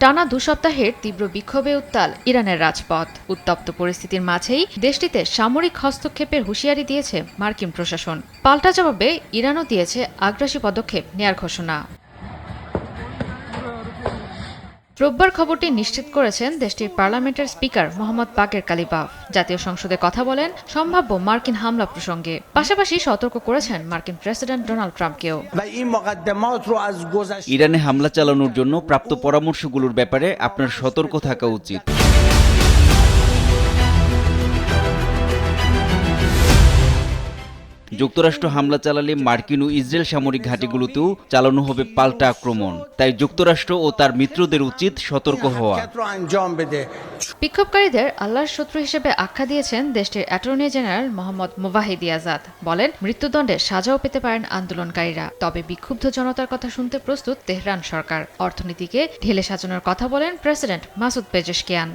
টানা 2 সপ্তাহের তীব্র বিক্ষোভে উত্তাল ইরানের রাজপথ। উত্তপ্ত পরিস্থিতির মাঝেই দেশটিতে সামরিক হস্তক্ষেপের হুঁশিয়ারি দিয়েছে মার্কিন প্রশাসন। পাল্টা জবাবে ইরানও দিয়েছে আগ্রাসী পদক্ষেপ নেয়ার ঘোষণা। রোববার খবরটি নিশ্চিত করেছেন দেশটির পার্লামেন্টের স্পিকার মোহাম্মদ বাকের কালিবাফ। জাতীয় সংসদে কথা বলেন সম্ভাব্য মার্কিন হামলা প্রসঙ্গে। পাশাপাশি সতর্ক করেছেন মার্কিন প্রেসিডেন্ট ডোনাল্ড ট্রাম্পকেও। ইরানে হামলা চালানোর জন্য প্রাপ্ত পরামর্শগুলোর ব্যাপারে আপনার সতর্ক থাকা উচিত। যুক্তরাষ্ট্র হামলা চালালে মার্কিন ও ইসরায়েল সামরিক ঘাঁটিগুলোতেও চালানো হবে পাল্টা আক্রমণ। তাই যুক্তরাষ্ট্র ও তার মিত্রদের উচিত সতর্ক হওয়া। বিক্ষোভকারীদের আল্লাহর শত্রু হিসেবে আখ্যা দিয়েছেন দেশটির অ্যাটর্নি জেনারেল মোহাম্মদ মোবাহিদি আজাদ। বলেন, মৃত্যুদণ্ডে সাজাও পেতে পারেন আন্দোলনকারীরা, তবে বিক্ষুব্ধ জনতার কথা শুনতে প্রস্তুত তেহরান সরকার। অর্থনীতিকে ঢেলে সাজানোর কথা বলেন প্রেসিডেন্ট মাসুদ পেজেশকিয়ান।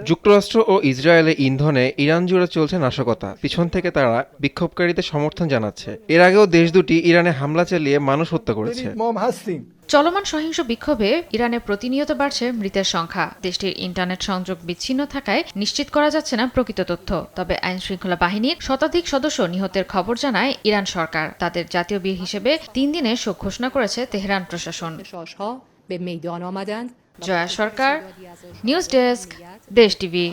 যুক্তরাষ্ট্র ও ইসরায়েলের ইন্ধনে ইরান জুড়ে চলছে নাশকতা। পিছন থেকে তারা বিক্ষোভকারীদের সমর্থন জানাচ্ছে। এর আগেও দেশ দুটি ইরানে হামলা চালিয়ে মানুষ হত্যা করেছে। চলমান সহিংস বিক্ষোভে ইরানে প্রতিনিয়ত বাড়ছে মৃতের সংখ্যা। দেশটির ইন্টারনেট সংযোগ বিচ্ছিন্ন থাকায় নিশ্চিত করা যাচ্ছে না প্রকৃত তথ্য। তবে আইনশৃঙ্খলা বাহিনীর শতাধিক সদস্য নিহতের খবর জানায় ইরান সরকার। তাদের জাতীয় বীর হিসেবে 3 দিনের শোক ঘোষণা করেছে তেহরান প্রশাসন। জয়া সরকার, নিউজ ডেস্ক, দেশ টিভি।